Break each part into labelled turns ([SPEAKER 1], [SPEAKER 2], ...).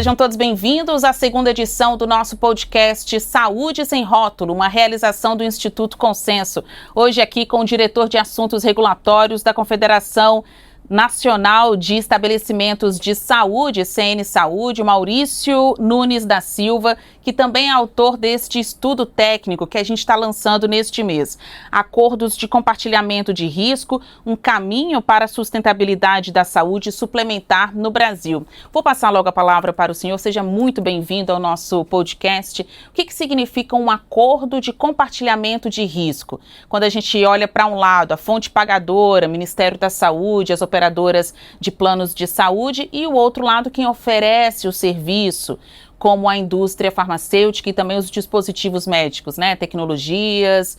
[SPEAKER 1] sejam todos bem-vindos à segunda edição do nosso podcast Saúde Sem Rótulo, uma realização do Instituto Consenso. Hoje aqui com o diretor de Assuntos Regulatórios da Confederação Nacional de Estabelecimentos de Saúde, CN Saúde, Maurício Nunes da Silva, que também é autor deste estudo técnico que a gente está lançando neste mês. Acordos de compartilhamento de risco, um caminho para a sustentabilidade da saúde suplementar no Brasil. Vou passar logo a palavra para o senhor, seja muito bem-vindo ao nosso podcast. O que significa um acordo de compartilhamento de risco? Quando a gente olha para um lado, a fonte pagadora, Ministério da Saúde, as operadoras de planos de saúde, e o outro lado, quem oferece o serviço, como a indústria farmacêutica e também os dispositivos médicos, né? Tecnologias,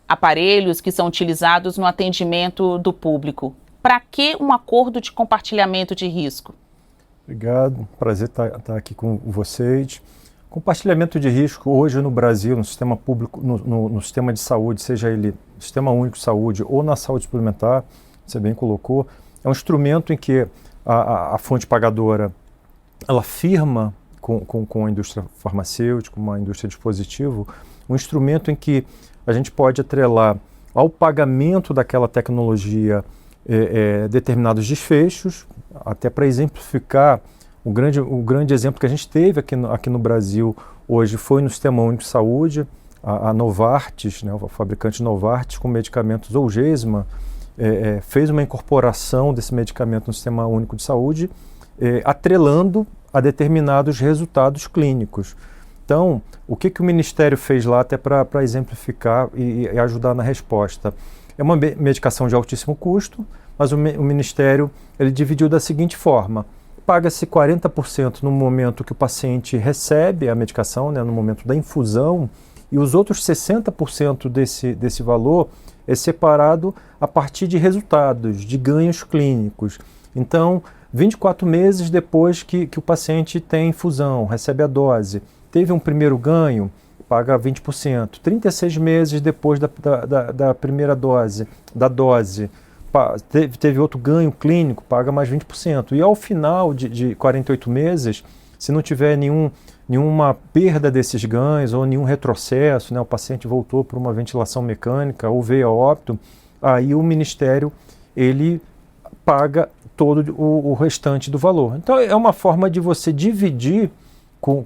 [SPEAKER 1] aparelhos que são utilizados no atendimento do público. Para que um acordo de compartilhamento de risco?
[SPEAKER 2] Obrigado, prazer estar aqui com vocês. Compartilhamento de risco hoje no Brasil, no sistema público, no sistema de saúde, seja ele Sistema Único de Saúde ou na saúde suplementar, você bem colocou, é um instrumento em que a fonte pagadora ela firma com a indústria farmacêutica, com a indústria de dispositivo, um instrumento em que a gente pode atrelar ao pagamento daquela tecnologia determinados desfechos, até para exemplificar o grande exemplo que a gente teve aqui no Brasil hoje foi no Sistema Único de Saúde, a Novartis, né, o fabricante Novartis com medicamentos Zolgensma, fez uma incorporação desse medicamento no Sistema Único de Saúde, atrelando a determinados resultados clínicos. Então, o que o Ministério fez lá até para exemplificar e ajudar na resposta? É uma medicação de altíssimo custo, mas o Ministério ele dividiu da seguinte forma: paga-se 40% no momento que o paciente recebe a medicação, né, no momento da infusão, e os outros 60% desse valor é separado a partir de resultados, de ganhos clínicos. Então, 24 meses depois que o paciente tem infusão, recebe a dose, teve um primeiro ganho, paga 20%. 36 meses depois da primeira dose, teve outro ganho clínico, paga mais 20%. E ao final de 48 meses, se não tiver nenhuma perda desses ganhos ou nenhum retrocesso, né, o paciente voltou para uma ventilação mecânica ou veio a óbito, aí o Ministério ele paga todo o restante do valor. Então é uma forma de você dividir com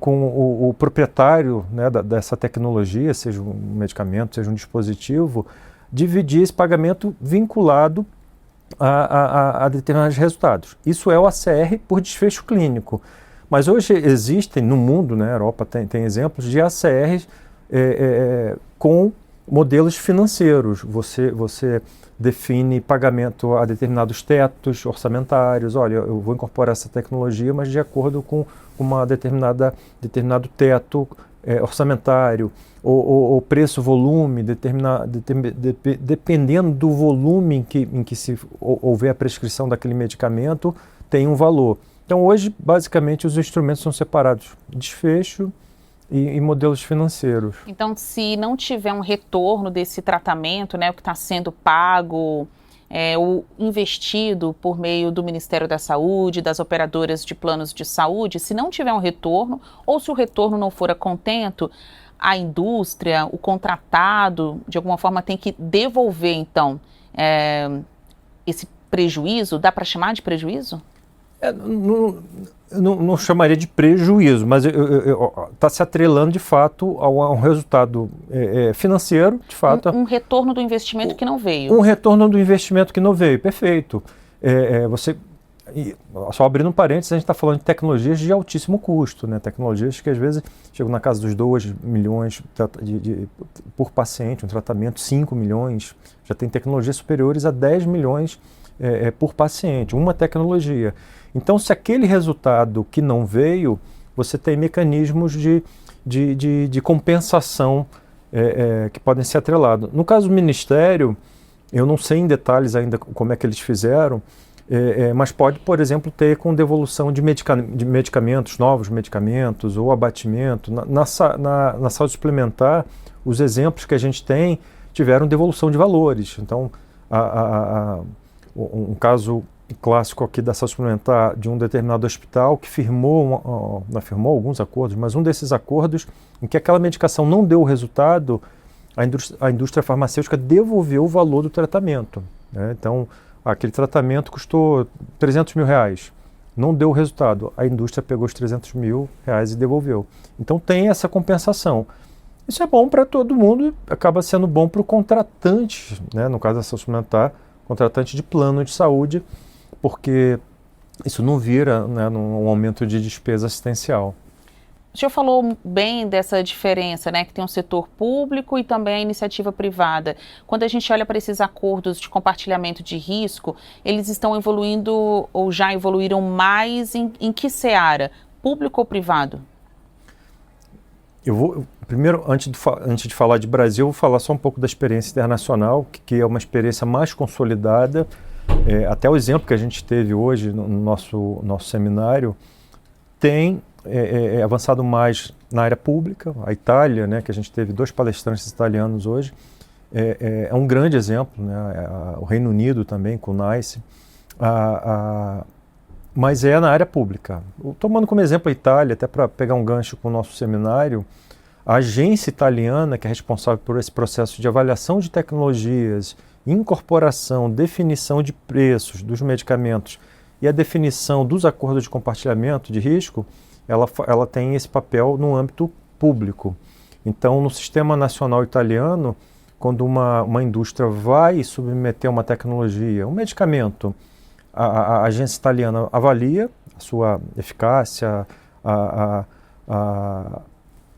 [SPEAKER 2] o proprietário, né, dessa tecnologia, seja um medicamento, seja um dispositivo, dividir esse pagamento vinculado a determinados resultados. Isso é o ACR por desfecho clínico. Mas hoje existem no mundo, né, a Europa tem exemplos de ACRs com modelos financeiros. Você define pagamento a determinados tetos orçamentários. Olha, eu vou incorporar essa tecnologia, mas de acordo com uma determinado teto orçamentário, ou preço-volume, dependendo do volume em que se houver a prescrição daquele medicamento, tem um valor. Então hoje, basicamente, os instrumentos são separados: desfecho e modelos financeiros.
[SPEAKER 1] Então, se não tiver um retorno desse tratamento, né, o que está sendo pago ou investido por meio do Ministério da Saúde, das operadoras de planos de saúde, se não tiver um retorno, ou se o retorno não for a contento, a indústria, o contratado, de alguma forma tem que devolver, então, esse prejuízo. Dá para chamar de prejuízo?
[SPEAKER 2] Não chamaria de prejuízo, mas está se atrelando de fato a um resultado financeiro, de fato.
[SPEAKER 1] Um retorno do investimento que não veio.
[SPEAKER 2] Um retorno do investimento que não veio, perfeito. Só abrindo um parênteses, a gente está falando de tecnologias de altíssimo custo, né? Tecnologias que às vezes chegam na casa dos 2 milhões por paciente, um tratamento, 5 milhões, já tem tecnologias superiores a 10 milhões por paciente, uma tecnologia. Então, se aquele resultado que não veio, você tem mecanismos de compensação que podem ser atrelados. No caso do Ministério, eu não sei em detalhes ainda como é que eles fizeram, mas pode, por exemplo, ter com devolução de medicamentos, novos medicamentos ou abatimento. Na saúde suplementar, os exemplos que a gente tem tiveram devolução de valores. Então, um caso clássico aqui da saúde suplementar de um determinado hospital que firmou alguns acordos, mas um desses acordos em que aquela medicação não deu o resultado, a indústria farmacêutica devolveu o valor do tratamento, né? Então, aquele tratamento custou R$300.000, não deu o resultado, a indústria pegou os R$300.000 e devolveu. Então tem essa compensação. Isso é bom para todo mundo, acaba sendo bom para o contratante, né? No caso da saúde suplementar, contratante de plano de saúde, porque isso não vira, né, um aumento de despesa assistencial.
[SPEAKER 1] O senhor falou bem dessa diferença, né, que tem um setor público e também a iniciativa privada. Quando a gente olha para esses acordos de compartilhamento de risco, eles estão evoluindo ou já evoluíram mais em que seara? Público ou privado?
[SPEAKER 2] Primeiro, antes de falar de Brasil, eu vou falar só um pouco da experiência internacional, que é uma experiência mais consolidada. Até o exemplo que a gente teve hoje no nosso seminário tem avançado mais na área pública. A Itália, né, que a gente teve 2 palestrantes italianos hoje, é um grande exemplo, né? O Reino Unido também, com o NICE, mas é na área pública. Tomando como exemplo a Itália, até para pegar um gancho com o nosso seminário, a agência italiana, que é responsável por esse processo de avaliação de tecnologias, incorporação, definição de preços dos medicamentos e a definição dos acordos de compartilhamento de risco, ela tem esse papel no âmbito público. Então, no sistema nacional italiano, quando uma indústria vai submeter uma tecnologia, um medicamento, a agência italiana avalia a sua eficácia,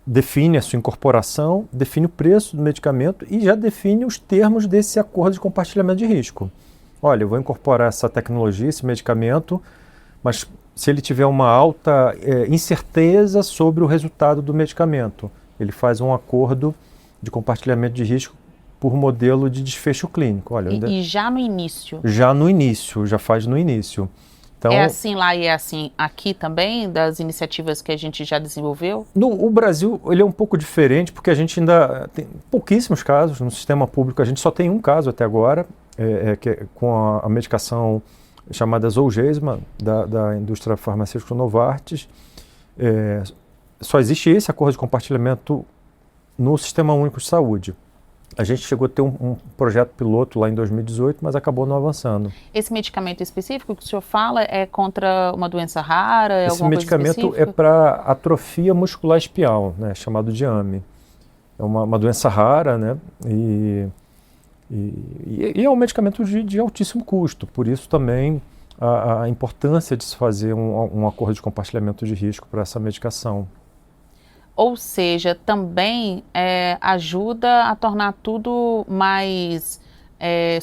[SPEAKER 2] define a sua incorporação, define o preço do medicamento e já define os termos desse acordo de compartilhamento de risco. Olha, eu vou incorporar essa tecnologia, esse medicamento, mas se ele tiver uma alta incerteza sobre o resultado do medicamento, ele faz um acordo de compartilhamento de risco por modelo de desfecho clínico. Olha,
[SPEAKER 1] e já no início?
[SPEAKER 2] Já faz no início. Então,
[SPEAKER 1] é assim lá e é assim aqui também, das iniciativas que a gente já desenvolveu?
[SPEAKER 2] O Brasil ele é um pouco diferente, porque a gente ainda tem pouquíssimos casos no sistema público. A gente só tem um caso até agora, que é com a medicação chamada Zolgensma, da indústria farmacêutica Novartis. Só existe esse acordo de compartilhamento no Sistema Único de Saúde. A gente chegou a ter um projeto piloto lá em 2018, mas acabou não avançando.
[SPEAKER 1] Esse medicamento específico que o senhor fala é contra uma doença rara?
[SPEAKER 2] Esse medicamento é para atrofia muscular espinhal, né, chamado de AME. É uma doença rara, né, e é um medicamento de altíssimo custo. Por isso também a importância de se fazer um acordo de compartilhamento de risco para essa medicação.
[SPEAKER 1] Ou seja, também ajuda a tornar tudo mais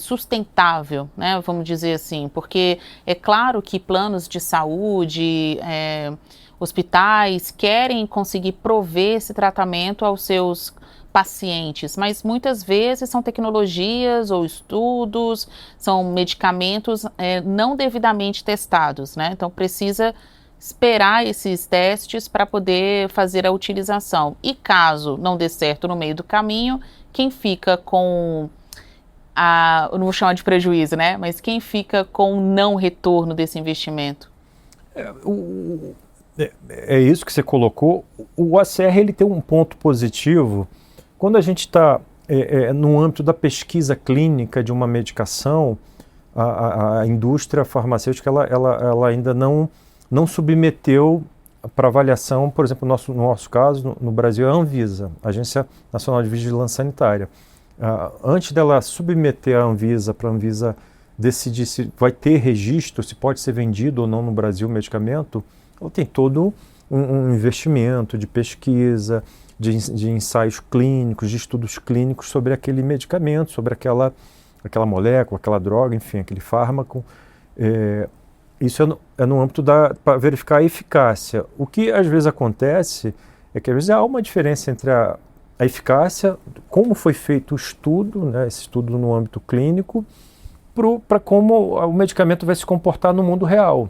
[SPEAKER 1] sustentável, né? Vamos dizer assim, porque é claro que planos de saúde, hospitais querem conseguir prover esse tratamento aos seus pacientes, mas muitas vezes são tecnologias ou estudos, são medicamentos não devidamente testados, né? Então precisa esperar esses testes para poder fazer a utilização. E caso não dê certo no meio do caminho, quem fica com eu não vou chamar de prejuízo, né? Mas quem fica com o não retorno desse investimento?
[SPEAKER 2] É isso que você colocou. O ACR ele tem um ponto positivo. Quando a gente está no âmbito da pesquisa clínica de uma medicação, a indústria farmacêutica ela ainda não submeteu para avaliação, por exemplo, no nosso caso, no Brasil, a Anvisa, Agência Nacional de Vigilância Sanitária. Antes dela submeter a Anvisa, para a Anvisa decidir se vai ter registro, se pode ser vendido ou não no Brasil o medicamento, ela tem todo um investimento de pesquisa, de ensaios clínicos, de estudos clínicos sobre aquele medicamento, sobre aquela molécula, aquela droga, enfim, aquele fármaco. Isso é no âmbito para verificar a eficácia. O que às vezes acontece é que às vezes há uma diferença entre a eficácia, como foi feito o estudo, né, esse estudo no âmbito clínico, para como o medicamento vai se comportar no mundo real.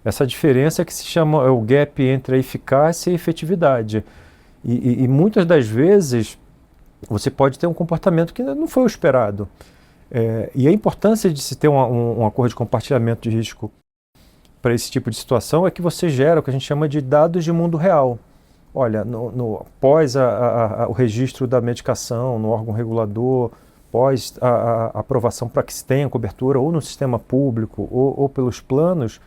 [SPEAKER 2] Essa diferença é que se chama o gap entre a eficácia e a efetividade. E muitas das vezes você pode ter um comportamento que não foi o esperado. E a importância de se ter um acordo de compartilhamento de risco para esse tipo de situação é que você gera o que a gente chama de dados de mundo real. Olha, após o registro da medicação no órgão regulador, após a aprovação para que se tenha cobertura ou no sistema público ou pelos planos,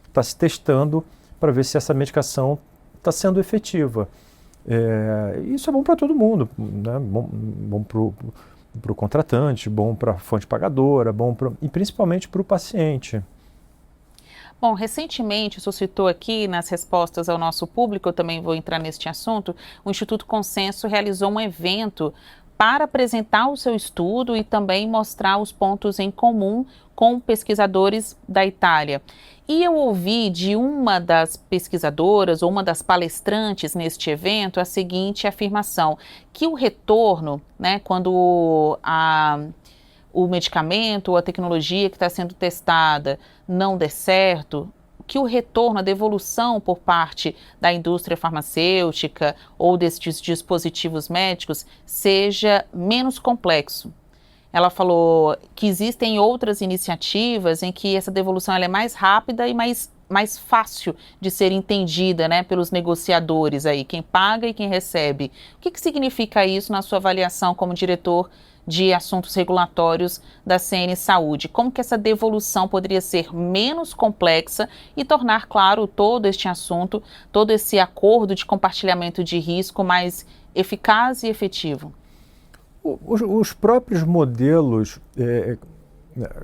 [SPEAKER 2] está se testando para ver se essa medicação está sendo efetiva. Isso é bom para todo mundo, né? Bom para o contratante, bom para a fonte pagadora, e principalmente para o paciente.
[SPEAKER 1] Bom, recentemente, o senhor citou aqui nas respostas ao nosso público, eu também vou entrar neste assunto, o Instituto Consenso realizou um evento para apresentar o seu estudo e também mostrar os pontos em comum com pesquisadores da Itália. E eu ouvi de uma das pesquisadoras ou uma das palestrantes neste evento a seguinte afirmação, que o retorno, né, quando o medicamento ou a tecnologia que está sendo testada não der certo, que o retorno, a devolução por parte da indústria farmacêutica ou desses dispositivos médicos seja menos complexo. Ela falou que existem outras iniciativas em que essa devolução ela é mais rápida e mais fácil de ser entendida, né, pelos negociadores aí, quem paga e quem recebe. O que significa isso na sua avaliação como diretor de assuntos regulatórios da CN Saúde? Como que essa devolução poderia ser menos complexa e tornar claro todo este assunto, todo esse acordo de compartilhamento de risco mais eficaz e efetivo?
[SPEAKER 2] Os próprios modelos,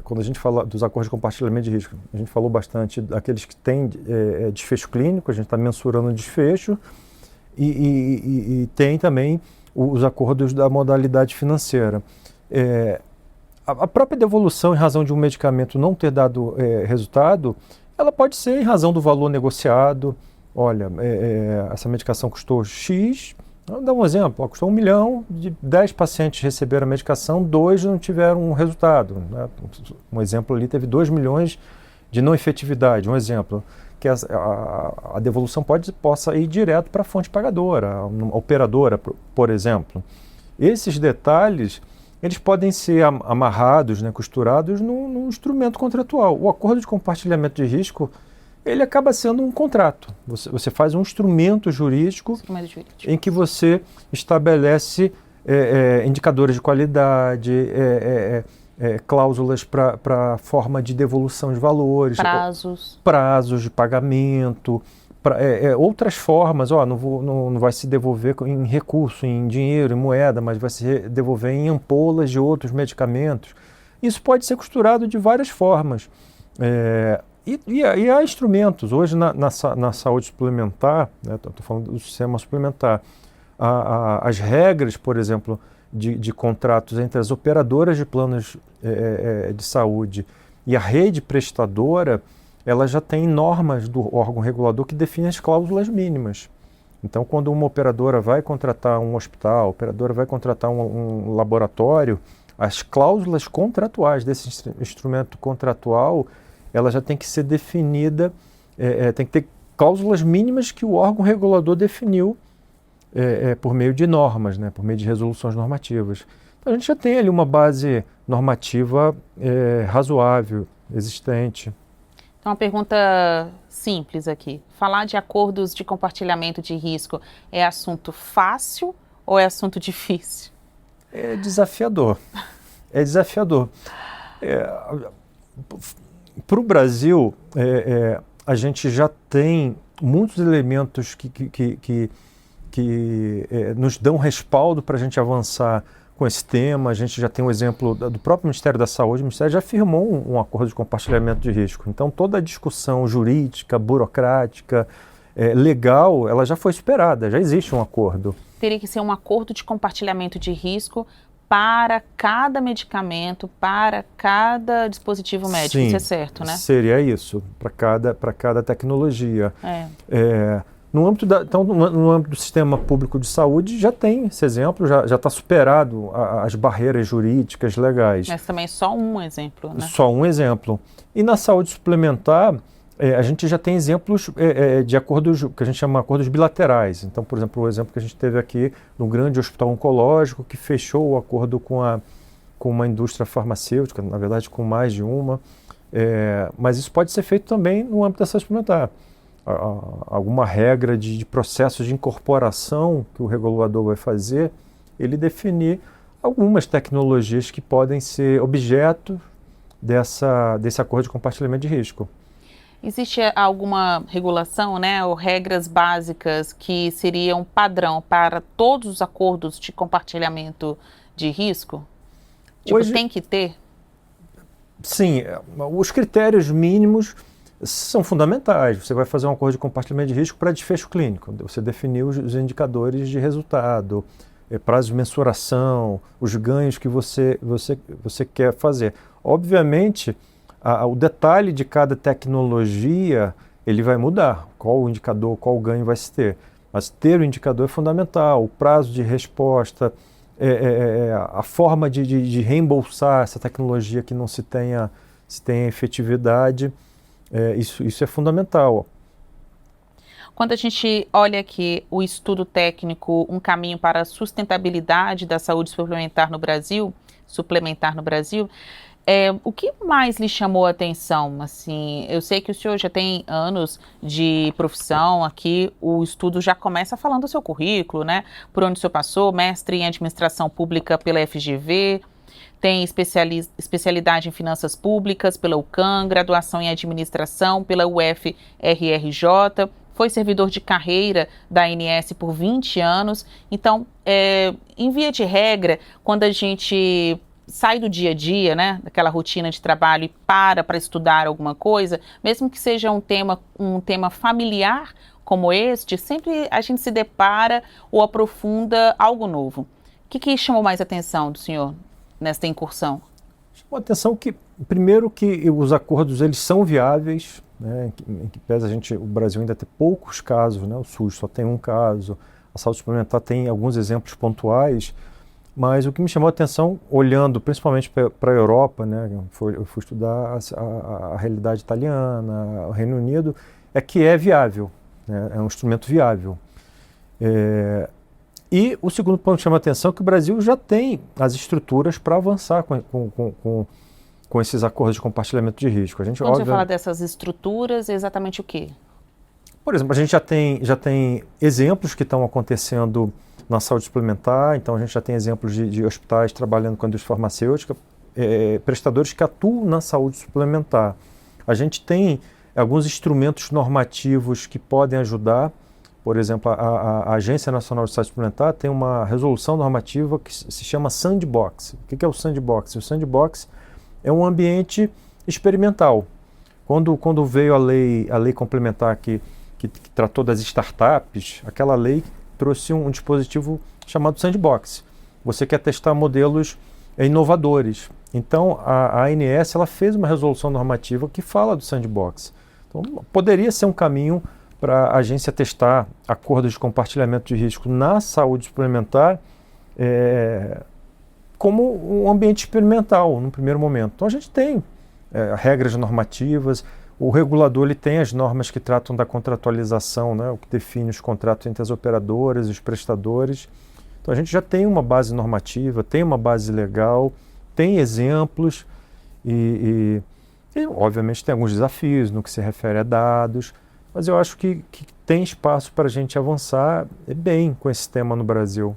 [SPEAKER 2] quando a gente fala dos acordos de compartilhamento de risco, a gente falou bastante daqueles que têm desfecho clínico, a gente está mensurando o desfecho, e tem também os acordos da modalidade financeira. A própria devolução em razão de um medicamento não ter dado resultado, ela pode ser em razão do valor negociado. Olha, essa medicação custou X, vamos dar um exemplo, custou 1 milhão, de 10 pacientes receberam a medicação, 2 não tiveram um resultado, né? Um exemplo ali teve 2 milhões de não efetividade, um exemplo, que a devolução possa ir direto para a fonte pagadora, a operadora, por exemplo. Esses detalhes, eles podem ser amarrados, né, costurados num instrumento contratual. O acordo de compartilhamento de risco, ele acaba sendo um contrato. Você faz um instrumento jurídico em que você estabelece indicadores de qualidade, cláusulas para forma de devolução de valores, prazos de pagamento, outras formas. Não vai se devolver em recurso, em dinheiro, em moeda, mas vai se devolver em ampolas de outros medicamentos. Isso pode ser costurado de várias formas. E há instrumentos. Hoje na saúde suplementar, estou falando do sistema suplementar, as regras, por exemplo, de contratos entre as operadoras de planos de saúde e a rede prestadora, ela já tem normas do órgão regulador que definem as cláusulas mínimas. Então, quando uma operadora vai contratar um hospital, a operadora vai contratar um laboratório, as cláusulas contratuais desse instrumento contratual, ela já tem que ser definida, tem que ter cláusulas mínimas que o órgão regulador definiu por meio de normas, né, por meio de resoluções normativas. Então, a gente já tem ali uma base normativa razoável, existente.
[SPEAKER 1] Então, uma pergunta simples aqui. Falar de acordos de compartilhamento de risco é assunto fácil ou é assunto difícil?
[SPEAKER 2] É desafiador. É desafiador. Para o Brasil, a gente já tem muitos elementos que nos dão respaldo para a gente avançar com esse tema. A gente já tem um exemplo do próprio Ministério da Saúde. O Ministério já firmou um acordo de compartilhamento de risco. Então, toda a discussão jurídica, burocrática, legal, ela já foi superada, já existe um acordo.
[SPEAKER 1] Teria que ser um acordo de compartilhamento de risco para cada medicamento, para cada dispositivo médico.
[SPEAKER 2] Sim,
[SPEAKER 1] isso é certo, né?
[SPEAKER 2] Seria isso, para cada tecnologia. No âmbito do sistema público de saúde, já tem esse exemplo, já está superado as barreiras jurídicas legais.
[SPEAKER 1] Mas também só um exemplo, né?
[SPEAKER 2] Só um exemplo. E na saúde suplementar, a gente já tem exemplos de acordos, que a gente chama de acordos bilaterais. Então, por exemplo, o exemplo que a gente teve aqui no grande hospital oncológico, que fechou o acordo com com uma indústria farmacêutica, na verdade com mais de uma, mas isso pode ser feito também no âmbito da saúde suplementar. Alguma regra de processos de incorporação que o regulador vai fazer, ele definir algumas tecnologias que podem ser objeto desse acordo de compartilhamento de risco.
[SPEAKER 1] Existe alguma regulação, né, ou regras básicas que seriam padrão para todos os acordos de compartilhamento de risco? Tipo,
[SPEAKER 2] Hoje,
[SPEAKER 1] tem que ter?
[SPEAKER 2] Sim, os critérios mínimos são fundamentais. Você vai fazer um acordo de compartilhamento de risco para desfecho clínico. Você definiu os indicadores de resultado, prazo de mensuração, os ganhos que você quer fazer. Obviamente, o detalhe de cada tecnologia, ele vai mudar. Qual o indicador, qual o ganho vai se ter. Mas ter o indicador é fundamental, o prazo de resposta, a forma de reembolsar essa tecnologia que não se tenha efetividade, isso é fundamental.
[SPEAKER 1] Quando a gente olha aqui o estudo técnico, um caminho para a sustentabilidade da saúde suplementar no Brasil, o que mais lhe chamou a atenção? Assim, eu sei que o senhor já tem anos de profissão aqui, o estudo já começa falando do seu currículo, né? Por onde o senhor passou, mestre em administração pública pela FGV, tem especialidade em finanças públicas pela UCAM, graduação em administração pela UFRRJ, foi servidor de carreira da ANS por 20 anos. Então, em via de regra, quando a gente sai do dia a dia, né, daquela rotina de trabalho e para estudar alguma coisa, mesmo que seja um tema familiar como este, sempre a gente se depara ou aprofunda algo novo. O que chamou mais atenção do senhor nesta incursão?
[SPEAKER 2] Chamou a atenção que, primeiro, que os acordos eles são viáveis, né, em que pese o Brasil ainda ter poucos casos, né, o SUS só tem um caso, a saúde suplementar tem alguns exemplos pontuais. Mas o que me chamou a atenção, olhando principalmente para a Europa, né, eu fui estudar a realidade italiana, o Reino Unido, é que é viável, né, é um instrumento viável. E o segundo ponto que chama a atenção é que o Brasil já tem as estruturas para avançar com esses acordos de compartilhamento de risco.
[SPEAKER 1] Quando você fala dessas estruturas, exatamente o quê?
[SPEAKER 2] Por exemplo, a gente já tem exemplos que estão acontecendo na saúde suplementar, então a gente já tem exemplos de hospitais trabalhando com a indústria farmacêutica, prestadores que atuam na saúde suplementar. A gente tem alguns instrumentos normativos que podem ajudar, por exemplo, a Agência Nacional de Saúde Suplementar tem uma resolução normativa que se chama Sandbox. O que é o Sandbox? O Sandbox é um ambiente experimental. Quando veio a lei complementar que tratou das startups, aquela lei trouxe um dispositivo chamado Sandbox. Você quer testar modelos inovadores. Então, a ANS ela fez uma resolução normativa que fala do Sandbox. Então, poderia ser um caminho para a agência testar acordos de compartilhamento de risco na saúde suplementar como um ambiente experimental, no primeiro momento. Então, a gente tem regras normativas. O regulador ele tem as normas que tratam da contratualização, né, o que define os contratos entre as operadoras e os prestadores. Então a gente já tem uma base normativa, tem uma base legal, tem exemplos e obviamente tem alguns desafios no que se refere a dados, mas eu acho que tem espaço para a gente avançar bem com esse tema no Brasil.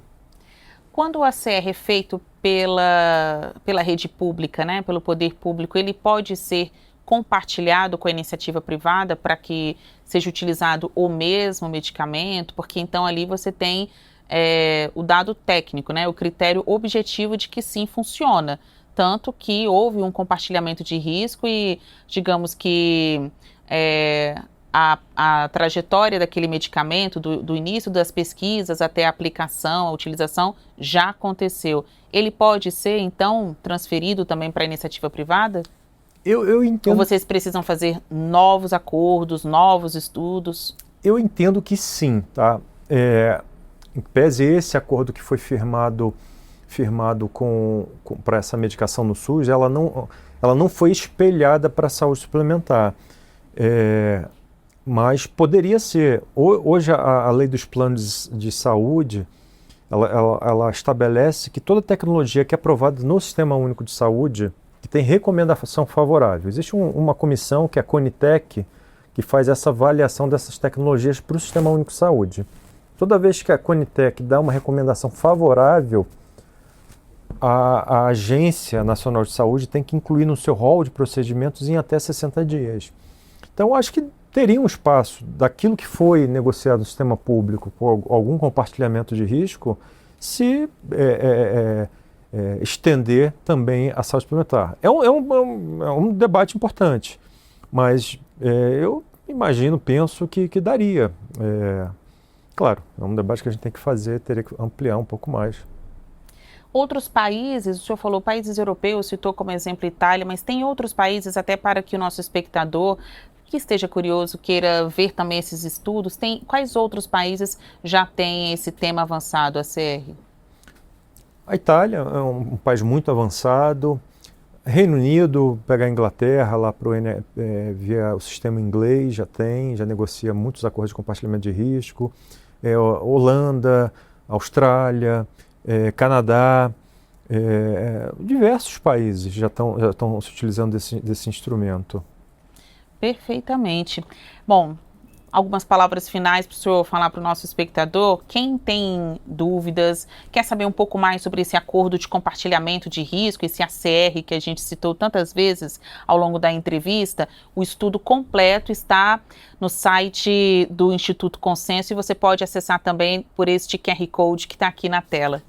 [SPEAKER 1] Quando o ACR é feito pela rede pública, né, pelo poder público, ele pode ser compartilhado com a iniciativa privada para que seja utilizado o mesmo medicamento, porque então ali você tem o dado técnico, né, o critério objetivo de que sim funciona, tanto que houve um compartilhamento de risco e digamos que a trajetória daquele medicamento, do início das pesquisas até a aplicação, a utilização, já aconteceu. Ele pode ser então transferido também para a iniciativa privada?
[SPEAKER 2] Eu entendo.
[SPEAKER 1] Ou vocês precisam fazer novos acordos, novos estudos?
[SPEAKER 2] Eu entendo que sim, tá? Em pese esse acordo que foi firmado para essa medicação no SUS, ela não foi espelhada para a saúde suplementar. Mas poderia ser. Hoje a lei dos planos de saúde, ela estabelece que toda tecnologia que é aprovada no Sistema Único de Saúde, que tem recomendação favorável. Existe uma comissão, que é a Conitec, que faz essa avaliação dessas tecnologias para o Sistema Único de Saúde. Toda vez que a Conitec dá uma recomendação favorável, a Agência Nacional de Saúde tem que incluir no seu rol de procedimentos em até 60 dias. Então, acho que teria um espaço daquilo que foi negociado no sistema público com algum compartilhamento de risco, se estender também a saúde suplementar. É um debate importante, mas eu imagino, penso que daria. Claro, é um debate que a gente tem que fazer, teria que ampliar um pouco mais.
[SPEAKER 1] Outros países, o senhor falou países europeus, citou como exemplo Itália, mas tem outros países, até para que o nosso espectador que esteja curioso, queira ver também esses estudos, quais outros países já têm esse tema avançado, a CR?
[SPEAKER 2] A Itália é um país muito avançado. Reino Unido, pegar a Inglaterra lá via o sistema inglês, já negocia muitos acordos de compartilhamento de risco. Holanda, Austrália, Canadá, diversos países já estão se utilizando desse instrumento.
[SPEAKER 1] Perfeitamente. Bom, algumas palavras finais para o senhor falar para o nosso espectador. Quem tem dúvidas, quer saber um pouco mais sobre esse acordo de compartilhamento de risco, esse ACR que a gente citou tantas vezes ao longo da entrevista, o estudo completo está no site do Instituto Consenso e você pode acessar também por este QR Code que está aqui na tela.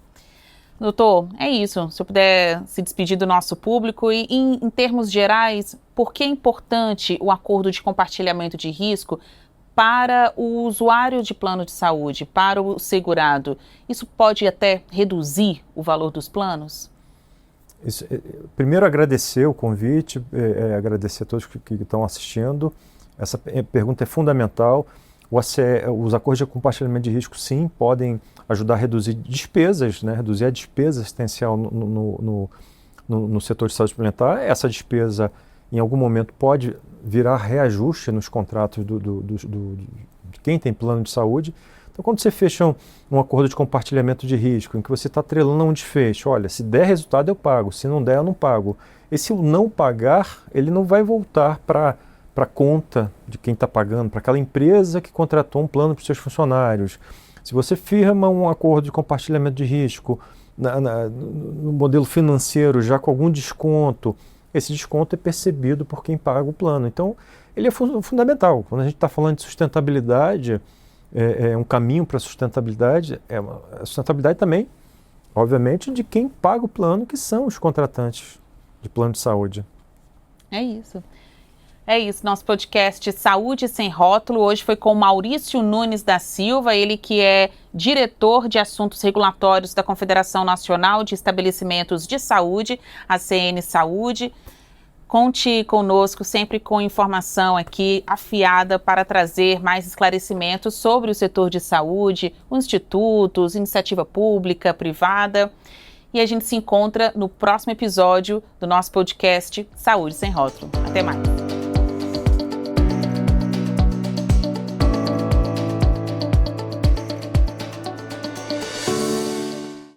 [SPEAKER 1] Doutor, é isso. Se eu puder se despedir do nosso público e, em termos gerais, por que é importante o acordo de compartilhamento de risco para o usuário de plano de saúde, para o segurado? Isso pode até reduzir o valor dos planos?
[SPEAKER 2] Primeiro, agradecer o convite, agradecer a todos que estão assistindo. Essa pergunta é fundamental. Os acordos de compartilhamento de risco, sim, podem ajudar a reduzir despesas, né? Reduzir a despesa assistencial no setor de saúde suplementar. Essa despesa, em algum momento, pode virar reajuste nos contratos de quem tem plano de saúde. Então, quando você fecha um acordo de compartilhamento de risco, em que você está atrelando a um desfecho, olha, se der resultado eu pago, se não der eu não pago. Esse o não pagar, ele não vai voltar para a conta de quem está pagando, para aquela empresa que contratou um plano para os seus funcionários. Se você firma um acordo de compartilhamento de risco no modelo financeiro, já com algum desconto, esse desconto é percebido por quem paga o plano. Então, ele é fundamental. Quando a gente está falando de sustentabilidade, um caminho para a sustentabilidade também, obviamente, de quem paga o plano, que são os contratantes de plano de saúde.
[SPEAKER 1] É isso. É isso, nosso podcast Saúde Sem Rótulo, hoje foi com Maurício Nunes da Silva, ele que é diretor de assuntos regulatórios da Confederação Nacional de Estabelecimentos de Saúde, a CN Saúde. Conte conosco sempre com informação aqui afiada para trazer mais esclarecimentos sobre o setor de saúde, os institutos, iniciativa pública, privada. E a gente se encontra no próximo episódio do nosso podcast Saúde Sem Rótulo. Até mais.